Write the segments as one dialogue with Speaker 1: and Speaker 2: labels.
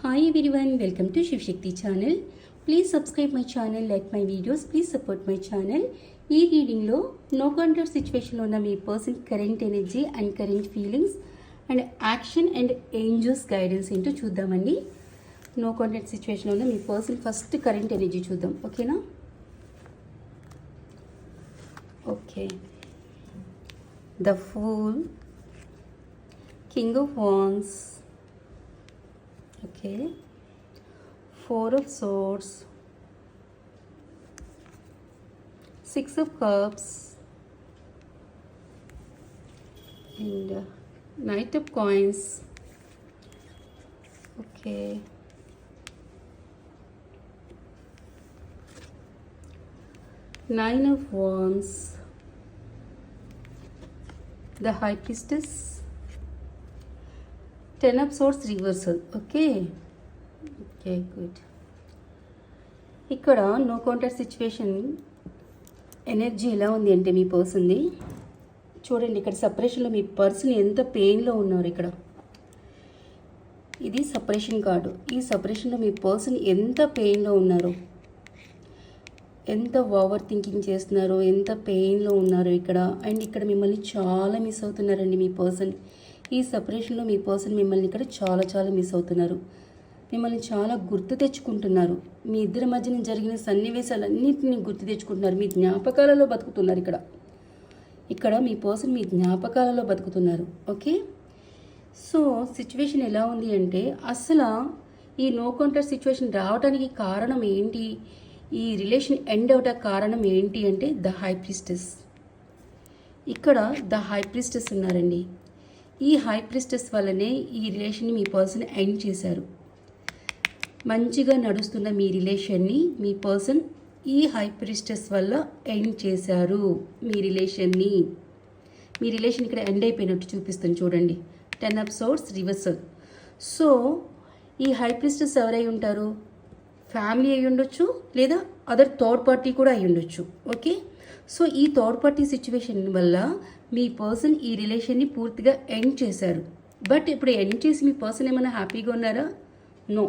Speaker 1: Hi everyone, welcome to Shiv Shakti channel. Please subscribe my channel, like my videos, please support my channel. ఈ రీడింగ్లో no contact సిచ్యువేషన్లో ఉన్న మీ person current energy and current feelings and action and angels guidance ఏంటో చూద్దామండి. No contact సిచ్యువేషన్లో ఉన్న మీ person first current energy చూద్దాం, ఓకేనా? Okay, the fool, king of wands, okay, four of swords, six of cups, and knight of coins, okay, nine of wands, the high priestess, 10 of swords reversal. Okay good. ఇక్కడ no contact situation energy ఎలా ఉంది అంటే మీ పర్సన్ది చూడండి. ఇక్కడ సపరేషన్లో మీ person ఎంత పెయిన్లో ఉన్నారు. ఇక్కడ ఇది సపరేషన్ కార్డు. ఈ సపరేషన్లో మీ పర్సన్ ఎంత పెయిన్లో ఉన్నారు, ఎంత ఓవర్ థింకింగ్ చేస్తున్నారు, ఎంత పెయిన్లో ఉన్నారు ఇక్కడ. అండ్ ఇక్కడ మిమ్మల్ని చాలా మిస్ అవుతున్నారండి మీ పర్సన్. ఈ సపరేషన్లో మీ పర్సన్ మిమ్మల్ని ఇక్కడ చాలా చాలా మిస్ అవుతున్నారు. మిమ్మల్ని చాలా గుర్తు తెచ్చుకుంటున్నారు. మీ ఇద్దరి మధ్యన జరిగిన సన్నివేశాలన్నింటినీ గుర్తు తెచ్చుకుంటున్నారు. మీ జ్ఞాపకాలలో బతుకుతున్నారు. ఇక్కడ మీ పర్సన్ మీ జ్ఞాపకాలలో బతుకుతున్నారు. ఓకే, సో సిచ్యువేషన్ ఎలా ఉంది అంటే అసలు ఈ నో కాంటాక్ట్ సిచ్యువేషన్ రావడానికి కారణం ఏంటి, ఈ రిలేషన్ ఎండ్ అవడానికి కారణం ఏంటి అంటే ద హై ప్రీస్టెస్. ఇక్కడ ద హై ప్రీస్టెస్ ఉన్నారండి. ఈ హై ప్రీస్టెస్ వల్లనే ఈ రిలేషన్ని మీ పర్సన్ ఎండ్ చేశారు. మంచిగా నడుస్తున్న మీ రిలేషన్ని మీ పర్సన్ ఈ హై ప్రీస్టెస్ వల్ల ఎండ్ చేశారు. మీ రిలేషన్ ఇక్కడ ఎండ్ అయిపోయినట్టు చూపిస్తాను చూడండి. 10 of swords రివర్సల్. సో ఈ హై ప్రీస్టెస్ ఎవరై ఉంటారు? ఫ్యామిలీ అయి ఉండొచ్చు, లేదా అదర్ థర్డ్ పార్టీ కూడా అయి ఉండొచ్చు. ఓకే, సో ఈ థర్డ్ పార్టీ సిచ్యువేషన్ వల్ల మీ పర్సన్ ఈ రిలేషన్ని పూర్తిగా ఎండ్ చేశారు. బట్ ఇప్పుడు ఎండ్ చేసి మీ పర్సన్ ఏమైనా హ్యాపీగా ఉన్నారా? నో,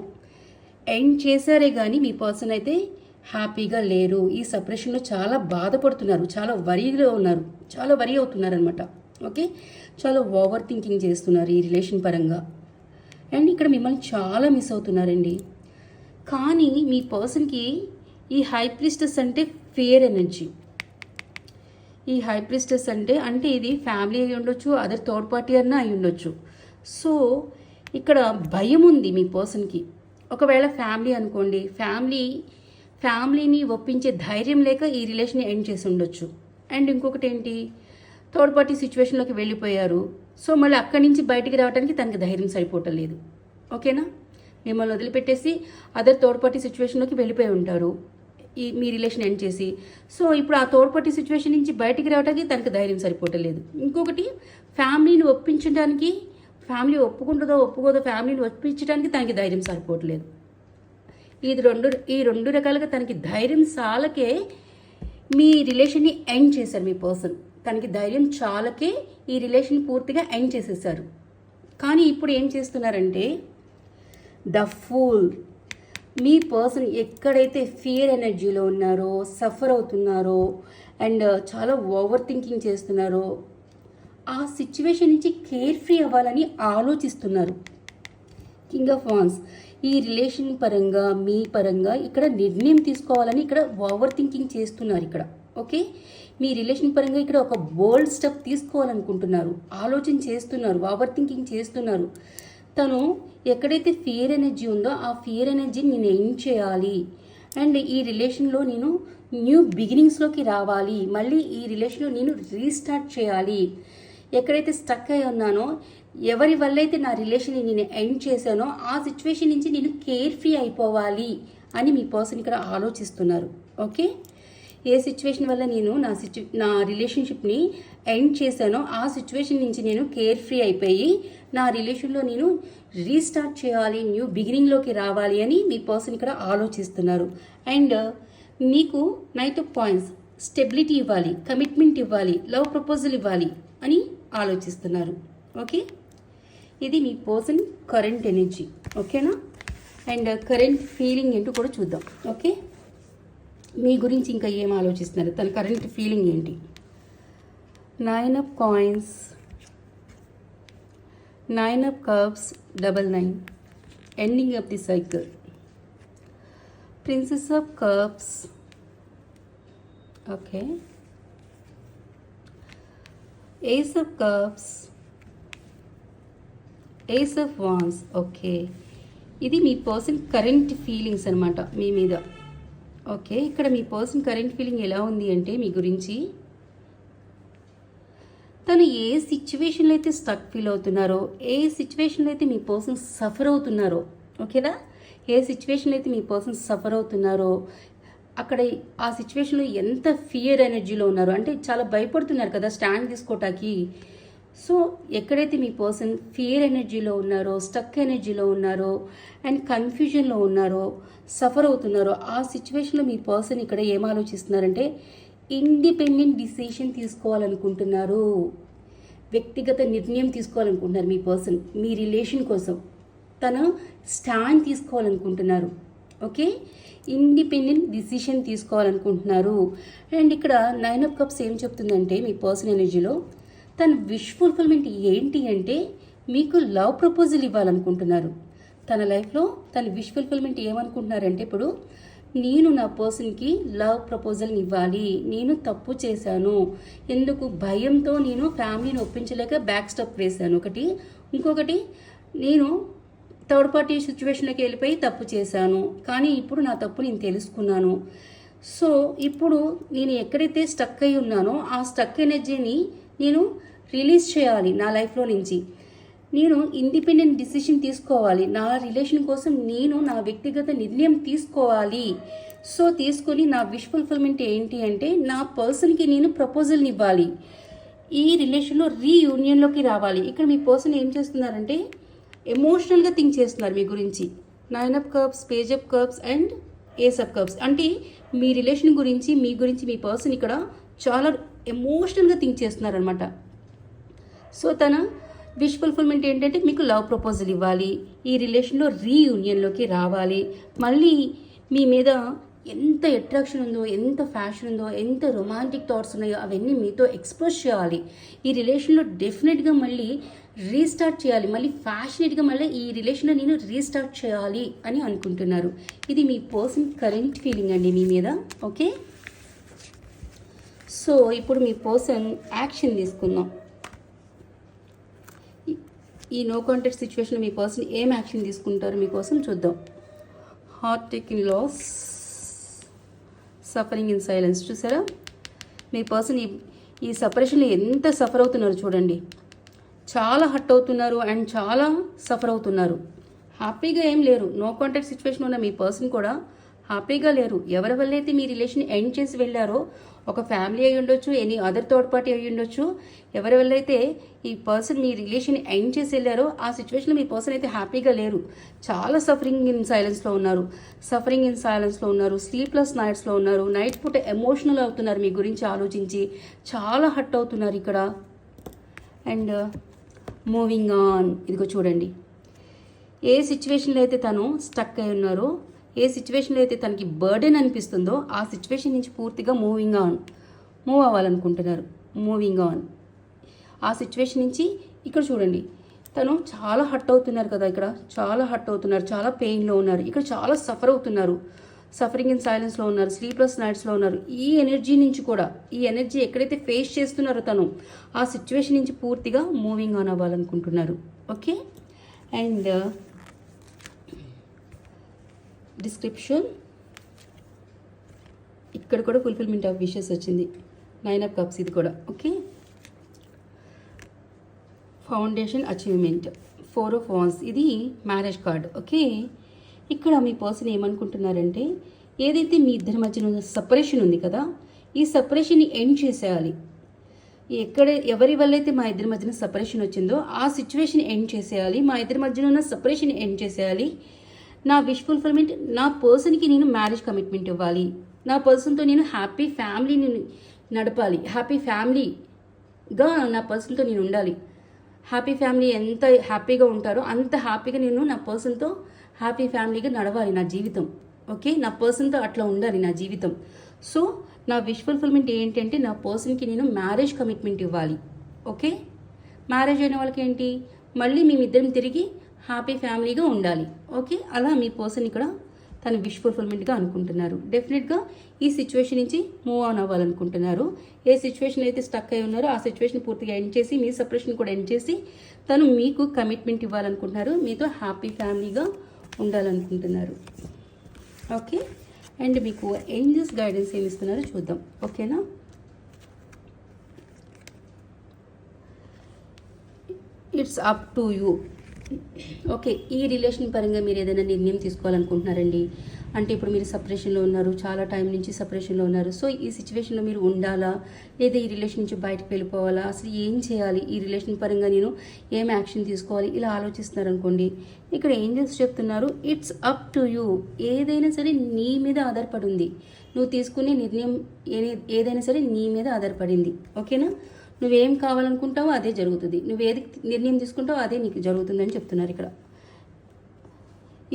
Speaker 1: ఎండ్ చేశారే కానీ మీ పర్సన్ అయితే హ్యాపీగా లేరు. ఈ సపరేషన్లో చాలా బాధపడుతున్నారు, చాలా వరీలో ఉన్నారు, చాలా వరీ అవుతున్నారు అనమాట. ఓకే, చాలా ఓవర్ థింకింగ్ చేస్తున్నారు ఈ రిలేషన్ పరంగా. అండ్ ఇక్కడ మిమ్మల్ని చాలా మిస్ అవుతున్నారండి. కానీ మీ పర్సన్కి ఈ హై ప్రీస్టెస్ అంటే ఫియర్ ఎనర్జీ. ఈ హై ప్రీస్టెస్ అంటే ఇది ఫ్యామిలీ అయి ఉండొచ్చు, అదర్ థర్డ్ పార్టీ అన్నా అయి ఉండొచ్చు. సో ఇక్కడ భయం ఉంది మీ పర్సన్కి. ఒకవేళ ఫ్యామిలీ అనుకోండి, ఫ్యామిలీని ఒప్పించే ధైర్యం లేక ఈ రిలేషన్ ఎండ్ చేసి ఉండొచ్చు. అండ్ ఇంకొకటి ఏంటి, థర్డ్ పార్టీ సిచ్యువేషన్లోకి వెళ్ళిపోయారు. సో మళ్ళీ అక్కడి నుంచి బయటికి రావడానికి తనకి ధైర్యం సరిపోవటం లేదు. ఓకేనా, మిమ్మల్ని వదిలిపెట్టేసి అదర్ థర్డ్ పార్టీ సిచ్యువేషన్లోకి వెళ్ళిపోయి ఉంటారు మీ రిలేషన్ ఎండ్ చేసి. సో ఇప్పుడు ఆ థర్డ్ పార్టీ సిచ్యువేషన్ నుంచి బయటికి రావడానికి తనకు ధైర్యం సరిపోవటం లేదు. ఇంకొకటి, ఫ్యామిలీని ఒప్పించడానికి, ఫ్యామిలీ ఒప్పుకుంటుందో ఒప్పుకోదో ఫ్యామిలీని ఒప్పించడానికి తనకి ధైర్యం సరిపోవట్లేదు. ఈ రెండు రకాలుగా తనకి ధైర్యం చాలకే మీ రిలేషన్ని ఎండ్ చేశారు మీ పర్సన్. తనకి ధైర్యం చాలకే ఈ రిలేషన్ పూర్తిగా ఎండ్ చేసేసారు. కానీ ఇప్పుడు ఏం చేస్తున్నారంటే ద ఫూల్. మీ పర్సన్ ఎక్కడైతే ఫియర్ ఎనర్జీలో ఉన్నారో, సఫర్ అవుతున్నారో అండ్ చాలా ఓవర్ థింకింగ్ చేస్తున్నారో ఆ సిచ్యువేషన్ నుంచి కేర్ ఫ్రీ అవ్వాలని ఆలోచిస్తున్నారు. King of wands. ఈ రిలేషన్ పరంగా మీ పరంగా ఇక్కడ నిర్ణయం తీసుకోవాలని ఇక్కడ ఓవర్ థింకింగ్ చేస్తున్నారు ఇక్కడ. ఓకే, మీ రిలేషన్ పరంగా ఇక్కడ ఒక బోల్డ్ స్టెప్ తీసుకోవాలనుకుంటున్నారు, ఆలోచన చేస్తున్నారు, ఓవర్ థింకింగ్ చేస్తున్నారు. తను ఎక్కడైతే ఫియర్ ఎనర్జీ ఉందో ఆ ఫియర్ ఎనర్జీని నేను ఎండ్ చేయాలి అండ్ ఈ రిలేషన్లో నేను న్యూ బిగినింగ్స్లోకి రావాలి, మళ్ళీ ఈ రిలేషన్లో నేను రీస్టార్ట్ చేయాలి. ఎక్కడైతే స్టక్ అయి ఉన్నానో, ఎవరి వల్ల అయితే నా రిలేషన్ని నేను ఎండ్ చేశానో ఆ సిచ్యువేషన్ నుంచి నేను కేర్ ఫ్రీ అయిపోవాలి అని మీ పర్సన్ ఇక్కడ ఆలోచిస్తున్నారు. ఓకే, ఏ సిచ్యువేషన్ వల్ల నేను నా రిలేషన్షిప్ని ఎండ్ చేశానో ఆ సిచ్యువేషన్ నుంచి నేను కేర్ ఫ్రీ అయిపోయి నా రిలేషన్లో నేను రీస్టార్ట్ చేయాలి, న్యూ బిగినింగ్లోకి రావాలి అని మీ పర్సన్ ఇక్కడ ఆలోచిస్తున్నారు. అండ్ మీకు నైట్ ఆఫ్ పాయింట్స్, స్టెబిలిటీ ఇవ్వాలి, కమిట్మెంట్ ఇవ్వాలి, లవ్ ప్రపోజల్ ఇవ్వాలి అని ఆలోచిస్తున్నారు. ఓకే, ఇది మీ పర్సన్ కరెంట్ ఎనర్జీ. ఓకేనా? అండ్ కరెంట్ ఫీలింగ్ ఏంటో కూడా చూద్దాం. ఓకే, మీ గురించి ఇంకా ఏం ఆలోచిస్తున్నారు, తన కరెంట్ ఫీలింగ్ ఏంటి. 9 of coins, 9 of cups, 99, ending of the cycle. Princess of cups, okay. Ace of cups, Ace of wands, okay. ఇది మీ పర్సన్ కరెంట్ ఫీలింగ్స్ అనమాట మీ మీద. ఓకే, ఇక్కడ మీ పర్సన్ కరెంట్ ఫీలింగ్ ఎలా ఉంది అంటే మీ గురించి, తను ఏ సిచ్యువేషన్లో అయితే స్టక్ ఫీల్ అవుతున్నారో, ఏ సిచ్యువేషన్లో అయితే మీ పర్సన్ సఫర్ అవుతున్నారో, ఓకేనా, ఏ సిచ్యువేషన్లో అయితే మీ పర్సన్ సఫర్ అవుతున్నారో అక్కడ ఆ సిచ్యువేషన్లో ఎంత ఫియర్ ఎనర్జీలో ఉన్నారో, అంటే చాలా భయపడుతున్నారు కదా స్టాండ్ తీసుకోవటానికి. సో ఎక్కడైతే మీ పర్సన్ ఫియర్ ఎనర్జీలో ఉన్నారో, స్టక్ ఎనర్జీలో ఉన్నారో అండ్ కన్ఫ్యూజన్లో ఉన్నారో, సఫర్ అవుతున్నారో, ఆ సిచ్యువేషన్లో మీ పర్సన్ ఇక్కడ ఏం ఆలోచిస్తున్నారంటే ఇండిపెండెంట్ డిసిషన్ తీసుకోవాలనుకుంటున్నారు, వ్యక్తిగత నిర్ణయం తీసుకోవాలనుకుంటున్నారు. మీ పర్సన్ మీ రిలేషన్ కోసం తను స్టాండ్ తీసుకోవాలనుకుంటున్నారు. ఓకే, ఇండిపెండెంట్ డిసిషన్ తీసుకోవాలనుకుంటున్నారు. అండ్ ఇక్కడ 9 of cups ఏం చెప్తుందంటే మీ పర్సన్ ఎనర్జీలో తన విష్ ఫుల్ఫిల్మెంట్ ఏంటి అంటే మీకు లవ్ ప్రపోజల్ ఇవ్వాలనుకుంటున్నారు. తన లైఫ్లో తన విష్ ఫుల్ఫిల్మెంట్ ఏమనుకుంటున్నారంటే ఇప్పుడు నేను నా పర్సన్కి లవ్ ప్రపోజల్ని ఇవ్వాలి, నేను తప్పు చేశాను, ఎందుకు భయంతో నేను ఫ్యామిలీని ఒప్పించలేక బ్యాక్ స్టెప్ వేశాను ఒకటి, ఇంకొకటి నేను థర్డ్ పార్టీ సిచ్యువేషన్లోకి వెళ్ళిపోయి తప్పు చేశాను, కానీ ఇప్పుడు నా తప్పు నేను తెలుసుకున్నాను. సో ఇప్పుడు నేను ఎక్కడైతే స్టక్ అయి ఉన్నానో ఆ స్టక్ ఎనర్జీని నేను రిలీజ్ చేయాలి నా లైఫ్లో నుంచి. నేను ఇండిపెండెంట్ డిసిషన్ తీసుకోవాలి, నా రిలేషన్ కోసం నేను నా వ్యక్తిగత నిర్ణయం తీసుకోవాలి. సో తీసుకొని నా విష్ ఫుల్ఫిల్మెంట్ ఏంటి అంటే నా పర్సన్కి నేను ప్రపోజల్ని ఇవ్వాలి, ఈ రిలేషన్లో రీయూనియన్లోకి రావాలి. ఇక్కడ మీ పర్సన్ ఏం చేస్తున్నారంటే ఎమోషనల్గా థింక్ చేస్తున్నారు మీ గురించి. 9 of cups, Page of cups and Ace of cups, అంటే మీ రిలేషన్ గురించి మీ పర్సన్ ఇక్కడ చాలా ఎమోషనల్గా థింక్ చేస్తున్నారనమాట. సో తన విష్ ఫుల్ఫిల్మెంట్ ఏంటంటే మీకు లవ్ ప్రపోజల్ ఇవ్వాలి, ఈ రిలేషన్లో రీయూనియన్లోకి రావాలి, మళ్ళీ మీ మీద ఎంత అట్రాక్షన్ ఉందో, ఎంత ఫ్యాషన్ ఉందో, ఎంత రొమాంటిక్ థాట్స్ ఉన్నాయో అవన్నీ మీతో ఎక్స్ప్రెస్ చేయాలి. ఈ రిలేషన్లో డెఫినెట్గా మళ్ళీ రీస్టార్ట్ చేయాలి, మళ్ళీ ఫ్యాషనేట్గా మళ్ళీ ఈ రిలేషన్లో నేను రీస్టార్ట్ చేయాలి అని అనుకుంటున్నారు. ఇది మీ పర్సన్ కరెంట్ ఫీలింగ్ అండి మీ మీద. ఓకే, సో ఇప్పుడు మీ పర్సన్ యాక్షన్ తీసుకుందాం. ఈ నో కాంటాక్ట్ సిచ్యువేషన్లో మీ పర్సన్ ఏం యాక్షన్ తీసుకుంటారు మీకోసం చూద్దాం. Heart taking loss, suffering in silence. చూసారా మీ పర్సన్ ఈ సపరేషన్లో ఎంత సఫర్ అవుతున్నారు చూడండి, చాలా హర్ట్ అవుతున్నారు అండ్ చాలా సఫర్ అవుతున్నారు. హ్యాపీగా ఏం లేరు. నో కాంటాక్ట్ సిచ్యువేషన్ ఉన్న మీ పర్సన్ కూడా హ్యాపీగా లేరు. ఎవరి వల్ల అయితే మీ రిలేషన్ ఎండ్ చేసి వెళ్ళారో, ఒక ఫ్యామిలీ అయి ఉండొచ్చు, ఎనీ అదర్ థర్డ్ పార్టీ అయి ఉండొచ్చు, ఎవరి వల్ల అయితే ఈ పర్సన్ మీ రిలేషన్ ఎండ్ చేసి వెళ్ళారో ఆ సిచ్యువేషన్లో మీ పర్సన్ అయితే హ్యాపీగా లేరు. చాలా సఫరింగ్ ఇన్ సైలెన్స్లో ఉన్నారు, స్లీప్లెస్ నైట్స్లో ఉన్నారు, నైట్ పూట ఎమోషనల్ అవుతున్నారు మీ గురించి ఆలోచించి, చాలా హర్ట్ అవుతున్నారు ఇక్కడ. And moving on. ఇదిగో చూడండి, ఏ సిచ్యువేషన్లో అయితే తను స్టక్ అయి ఉన్నారో, ఏ సిచ్యువేషన్లో అయితే తనకి బర్డెన్ అనిపిస్తుందో ఆ సిచ్యువేషన్ నుంచి పూర్తిగా మూవ్ అవ్వాలనుకుంటున్నారు. మూవింగ్ ఆన్ ఆ సిచ్యువేషన్ నుంచి. ఇక్కడ చూడండి, తను చాలా హర్ట్ అవుతున్నారు కదా, ఇక్కడ చాలా హర్ట్ అవుతున్నారు, చాలా పెయిన్లో ఉన్నారు, ఇక్కడ చాలా సఫర్ అవుతున్నారు, సఫరింగ్ ఇన్ సైలెన్స్లో ఉన్నారు, స్లీప్లెస్ నైట్స్లో ఉన్నారు. ఈ ఎనర్జీ నుంచి కూడా, ఈ ఎనర్జీ ఎక్కడైతే ఫేస్ చేస్తున్నారో తను ఆ సిచ్యువేషన్ నుంచి పూర్తిగా మూవింగ్ ఆన్ అవ్వాలనుకుంటున్నారు. ఓకే, అండ్ డిస్క్రిప్షన్ ఇక్కడ కూడా ఫుల్ఫిల్మెంట్ ఆఫ్ విషెస్ వచ్చింది. 9 of cups ఇది కూడా. Okay, foundation achievement, 4 of wands ఇది మ్యారేజ్ కార్డ్. ఓకే, ఇక్కడ మీ పర్సన్ ఏమనుకుంటున్నారంటే ఏదైతే మీ ఇద్దరి మధ్యన ఉన్న సపరేషన్ ఉంది కదా, ఈ సపరేషన్ని ఎండ్ చేసేయాలి. ఎవరి వల్ల అయితే మా ఇద్దరి మధ్యన సపరేషన్ వచ్చిందో ఆ సిచ్యువేషన్ ఎండ్ చేసేయాలి, మా ఇద్దరి మధ్యన ఉన్న సపరేషన్ ఎండ్ చేసేయాలి. నా విష్ ఫుల్ఫిల్మెంట్, నా పర్సన్కి నేను మ్యారేజ్ కమిట్మెంట్ ఇవ్వాలి, నా పర్సన్తో నేను హ్యాపీ ఫ్యామిలీని నడపాలి, హ్యాపీ ఫ్యామిలీగా నా పర్సన్తో నేను ఉండాలి. హ్యాపీ ఫ్యామిలీ ఎంత హ్యాపీగా ఉంటారో అంత హ్యాపీగా నేను నా పర్సన్తో హ్యాపీ ఫ్యామిలీగా నడవాలి నా జీవితం. ఓకే, నా పర్సన్తో అట్లా ఉండాలి నా జీవితం. సో నా విష్ ఫుల్ఫిల్మెంట్ ఏంటంటే నా పర్సన్కి నేను మ్యారేజ్ కమిట్మెంట్ ఇవ్వాలి. ఓకే, మ్యారేజ్ అయిన వాళ్ళకి ఏంటి, మళ్ళీ మేమిద్దరం తిరిగి హ్యాపీ ఫ్యామిలీగా ఉండాలి. ఓకే, అలా మీ పర్సన్ ఇక్కడ తన విష్ ఫుల్ఫిల్మెంట్గా అనుకుంటున్నారు. డెఫినెట్గా ఈ సిచ్యువేషన్ నుంచి మూవ్ ఆన్ అవ్వాలనుకుంటున్నారు. ఏ సిచ్యువేషన్ అయితే స్టక్ అయి ఉన్నారో ఆ సిచ్యువేషన్ పూర్తిగా ఎండ్ చేసి మీ సపరేషన్ కూడా ఎండ్ చేసి తను మీకు కమిట్మెంట్ ఇవ్వాలనుకుంటున్నారు, మీతో హ్యాపీ ఫ్యామిలీగా ఉండాలనుకుంటున్నారు. ఓకే, అండ్ మీకు ఏంజల్స్ గైడెన్స్ ఏమి ఇస్తున్నారో చూద్దాం. ఓకేనా, it's up to you. Okay, ఈ రిలేషన్ పరంగా మీరు ఏదైనా నిర్ణయం తీసుకోవాలనుకుంటున్నారండి. అంటే ఇప్పుడు మీరు సపరేషన్లో ఉన్నారు, చాలా టైం నుంచి సపరేషన్లో ఉన్నారు. సో ఈ సిచ్యువేషన్లో మీరు ఉండాలా లేదా ఈ రిలేషన్ నుంచి బయటకు వెళ్ళిపోవాలా, అసలు ఏం చేయాలి, ఈ రిలేషన్ పరంగా నేను ఏం యాక్షన్ తీసుకోవాలి, ఇలా ఆలోచిస్తున్నారు అనుకోండి. ఇక్కడ ఏంజల్స్ చెప్తున్నారు ఇట్స్ అప్ టు యూ. ఏదైనా సరే నీ మీద ఆధారపడి ఉంది. నువ్వు తీసుకునే నిర్ణయం ఏదైనా సరే నీ మీద ఆధారపడింది. ఓకేనా, నువ్వేం కావాలనుకుంటావో అదే జరుగుతుంది, నువ్వు ఏది నిర్ణయం తీసుకుంటావో అదే నీకు జరుగుతుందని చెప్తున్నారు ఇక్కడ.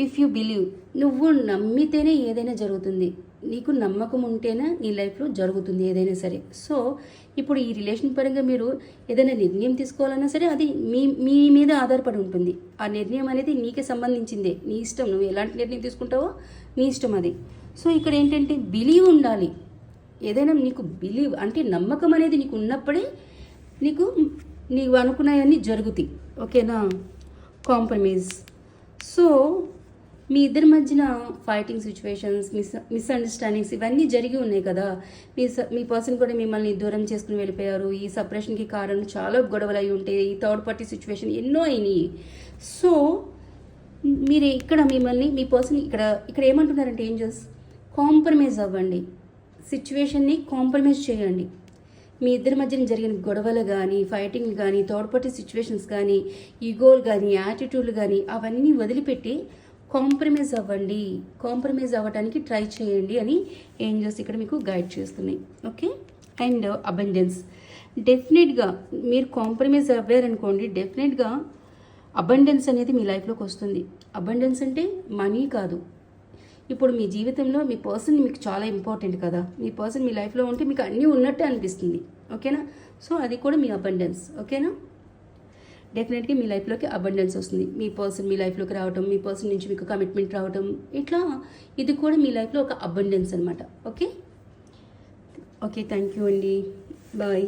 Speaker 1: ఇఫ్ యూ బిలీవ్, నువ్వు నమ్మితేనే ఏదైనా జరుగుతుంది, నీకు నమ్మకం ఉంటేనే నీ లైఫ్లో జరుగుతుంది ఏదైనా సరే. సో ఇప్పుడు ఈ రిలేషన్ పరంగా మీరు ఏదైనా నిర్ణయం తీసుకోవాలన్నా సరే అది మీ మీద ఆధారపడి ఉంటుంది. ఆ నిర్ణయం అనేది నీకే సంబంధించిందే, నీ ఇష్టం, నువ్వు ఎలాంటి నిర్ణయం తీసుకుంటావో నీ ఇష్టం అది. సో ఇక్కడ ఏంటంటే బిలీవ్ ఉండాలి. ఏదైనా నీకు బిలీవ్ అంటే నమ్మకం అనేది నీకు ఉన్నప్పుడే నీవు అనుకున్నాయన్నీ జరుగుతాయి. ఓకేనా, కాంప్రమైజ్. సో మీ ఇద్దరి మధ్యన ఫైటింగ్ సిచ్యువేషన్స్, మిస్అండర్స్టాండింగ్స్ ఇవన్నీ జరిగి ఉన్నాయి కదా. మీ పర్సన్ కూడా మిమ్మల్ని దూరం చేసుకుని వెళ్ళిపోయారు. ఈ సపరేషన్కి కారణం చాలా గొడవలు అయి ఉంటాయి, ఈ థర్డ్ పార్టీ సిచ్యువేషన్ ఎన్నో అయినాయి. సో మీరు ఇక్కడ మిమ్మల్ని మీ పర్సన్ ఇక్కడ ఏమంటున్నారంటే ఏంజల్స్, కాంప్రమైజ్ అవ్వండి, సిచ్యువేషన్ని కాంప్రమైజ్ చేయండి. మీ ఇద్దరి మధ్యన జరిగిన గొడవలు కానీ, ఫైటింగ్ కానీ, థర్డ్ పార్టీ సిచ్యువేషన్స్ కానీ, ఈగోలు కానీ, యాటిట్యూడ్లు కానీ అవన్నీ వదిలిపెట్టి కాంప్రమైజ్ అవ్వండి. కాంప్రమైజ్ అవ్వడానికి ట్రై చేయండి అని ఏంజల్స్ ఇక్కడ మీకు గైడ్ చేస్తున్నాయి. Okay, and abundance. డెఫినెట్గా మీరు కాంప్రమైజ్ అవ్వారనుకోండి, డెఫినెట్గా అబండెన్స్ అనేది మీ లైఫ్లోకి వస్తుంది. అబండెన్స్ అంటే మనీ కాదు. ఇప్పుడు మీ జీవితంలో మీ పర్సన్ మీకు చాలా ఇంపార్టెంట్ కదా. మీ పర్సన్ మీ లైఫ్లో ఉంటే మీకు అన్నీ ఉన్నట్టే అనిపిస్తుంది. ఓకేనా, సో అది కూడా మీ అబండెన్స్. ఓకేనా, డెఫినెట్గా మీ లైఫ్లోకి అబండెన్స్ వస్తుంది. మీ పర్సన్ మీ లైఫ్లోకి రావడం, మీ పర్సన్ నుంచి మీకు కమిట్మెంట్ రావడం, ఇట్లా ఇది కూడా మీ లైఫ్లో ఒక అబండెన్స్ అనమాట. ఓకే, థ్యాంక్ యూ అండి, బాయ్.